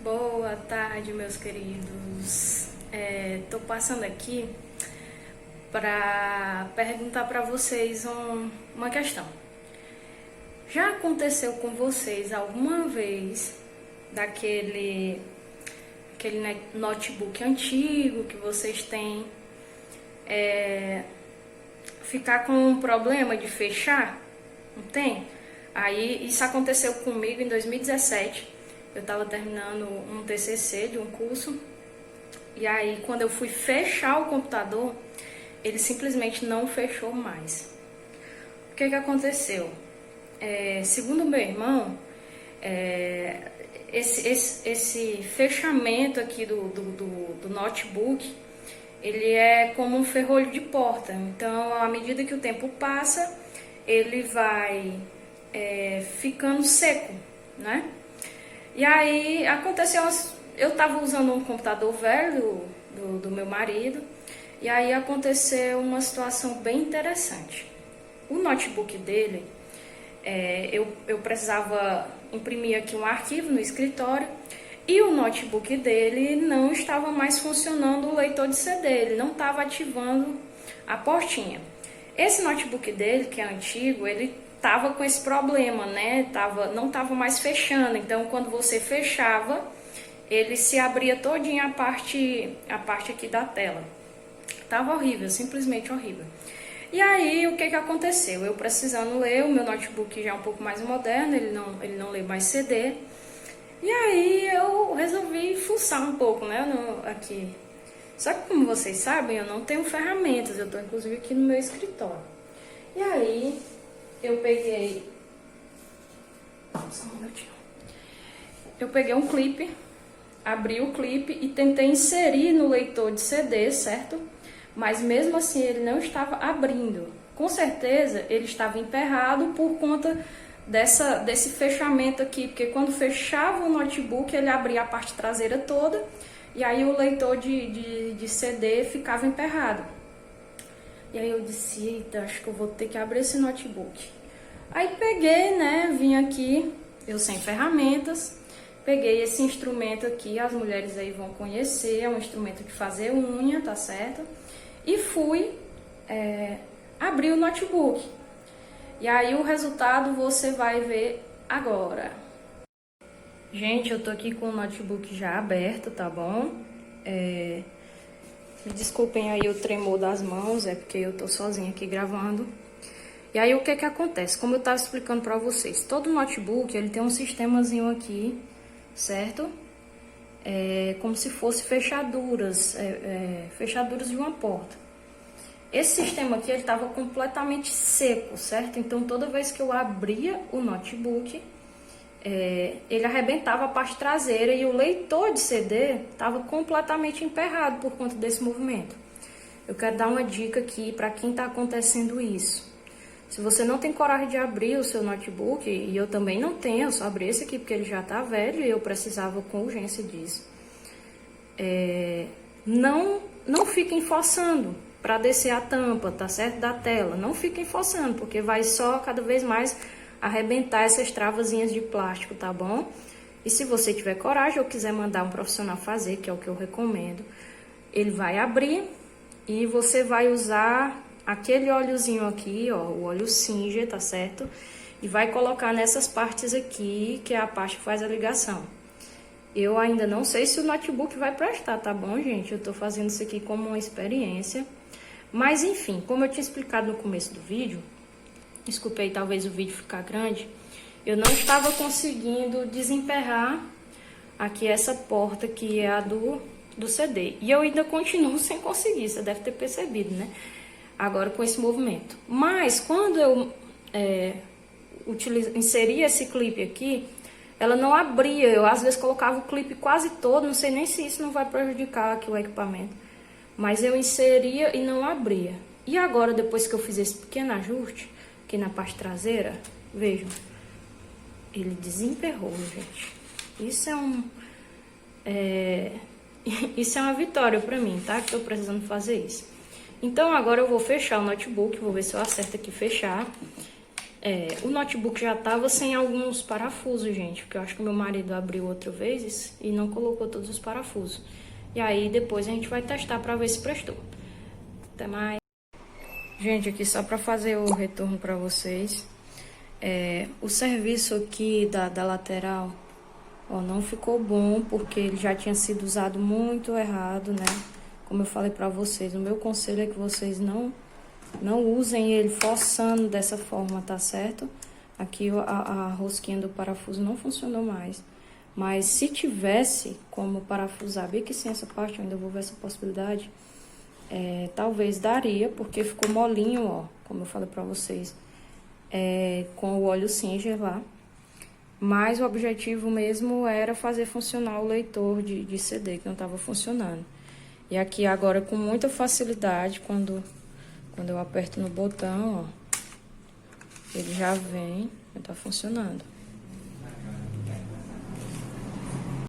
Boa tarde, meus queridos. Tô passando aqui para perguntar para vocês uma questão. Já aconteceu com vocês alguma vez aquele notebook antigo que vocês têm ficar com um problema de fechar? Não tem? Aí isso aconteceu comigo em 2017. Eu estava terminando um TCC de um curso, e aí quando eu fui fechar o computador, ele simplesmente não fechou mais. O que aconteceu? Segundo meu irmão, esse fechamento aqui do notebook, ele é como um ferrolho de porta. Então, à medida que o tempo passa, ele vai ficando seco, né? E aí aconteceu, eu estava usando um computador velho do meu marido, e aí aconteceu uma situação bem interessante. O notebook dele, eu precisava imprimir aqui um arquivo no escritório, e o notebook dele não estava mais funcionando o leitor de CD, ele não estava ativando a portinha. Esse notebook dele, que é antigo, ele tava com esse problema, né? Não tava mais fechando. Então, quando você fechava, ele se abria todinha a parte aqui da tela. Tava horrível, simplesmente horrível. E aí, o que aconteceu? Eu precisando ler, o meu notebook já é um pouco mais moderno, ele não lê mais CD. E aí, eu resolvi fuçar um pouco, né? Aqui. Só que, como vocês sabem, eu não tenho ferramentas. Eu tô, inclusive, aqui no meu escritório. E aí, eu peguei um clipe, abri o clipe e tentei inserir no leitor de CD, certo? Mas mesmo assim ele não estava abrindo. Com certeza ele estava emperrado por conta desse fechamento aqui, porque quando fechava o notebook ele abria a parte traseira toda e aí o leitor de CD ficava emperrado. E aí eu disse, eita, acho que eu vou ter que abrir esse notebook. Aí peguei, né, vim aqui, eu sem ferramentas, peguei esse instrumento aqui, as mulheres aí vão conhecer, é um instrumento de fazer unha, tá certo? E fui abrir o notebook. E aí o resultado você vai ver agora. Gente, eu tô aqui com o notebook já aberto, tá bom? Me desculpem aí o tremor das mãos, é porque eu tô sozinha aqui gravando. E aí o que acontece? Como eu tava explicando pra vocês, todo notebook ele tem um sistemazinho aqui, certo? Como se fosse fechaduras, fechaduras de uma porta. Esse sistema aqui ele tava completamente seco, certo? Então toda vez que eu abria o notebook, ele arrebentava a parte traseira e o leitor de CD estava completamente emperrado por conta desse movimento. Eu quero dar uma dica aqui para quem está acontecendo isso. Se você não tem coragem de abrir o seu notebook, e eu também não tenho, eu só abri esse aqui porque ele já está velho e eu precisava com urgência disso. Não fiquem forçando para descer a tampa, tá certo? Da tela. Não fiquem forçando, porque vai só cada vez mais arrebentar essas travazinhas de plástico, tá bom? E se você tiver coragem ou quiser mandar um profissional fazer, que é o que eu recomendo, ele vai abrir e você vai usar aquele óleozinho aqui, ó, o óleo Singer, tá certo? E vai colocar nessas partes aqui, que é a parte que faz a ligação. Eu ainda não sei se o notebook vai prestar, tá bom, gente? Eu tô fazendo isso aqui como uma experiência. Mas, enfim, como eu tinha explicado no começo do vídeo, desculpe aí talvez o vídeo ficar grande, eu não estava conseguindo desemperrar aqui essa porta que é a do CD. E eu ainda continuo sem conseguir, você deve ter percebido, né? Agora com esse movimento. Mas quando eu inseri esse clipe aqui, ela não abria. Eu às vezes colocava o clipe quase todo, não sei nem se isso não vai prejudicar aqui o equipamento. Mas eu inseria e não abria. E agora, depois que eu fiz esse pequeno ajuste, aqui na parte traseira, vejam, ele desemperrou, gente. Isso isso é uma vitória pra mim, tá? Que tô precisando fazer isso. Então, agora eu vou fechar o notebook, vou ver se eu acerto aqui fechar. O notebook já tava sem alguns parafusos, gente, porque eu acho que meu marido abriu outra vez e não colocou todos os parafusos. E aí depois a gente vai testar pra ver se prestou. Até mais. Gente, aqui só pra fazer o retorno pra vocês. O serviço aqui da lateral, ó, não ficou bom, porque ele já tinha sido usado muito errado, né? Como eu falei pra vocês, o meu conselho é que vocês não usem ele forçando dessa forma, tá certo? Aqui a rosquinha do parafuso não funcionou mais. Mas se tivesse como parafusar, bem que sim, essa parte, eu ainda vou ver essa possibilidade. Talvez daria, porque ficou molinho, ó, como eu falei pra vocês. Com o óleo Singer lá. Mas o objetivo mesmo era fazer funcionar o leitor de CD, que não estava funcionando. E aqui agora com muita facilidade, quando eu aperto no botão, ó, ele já vem, tá funcionando.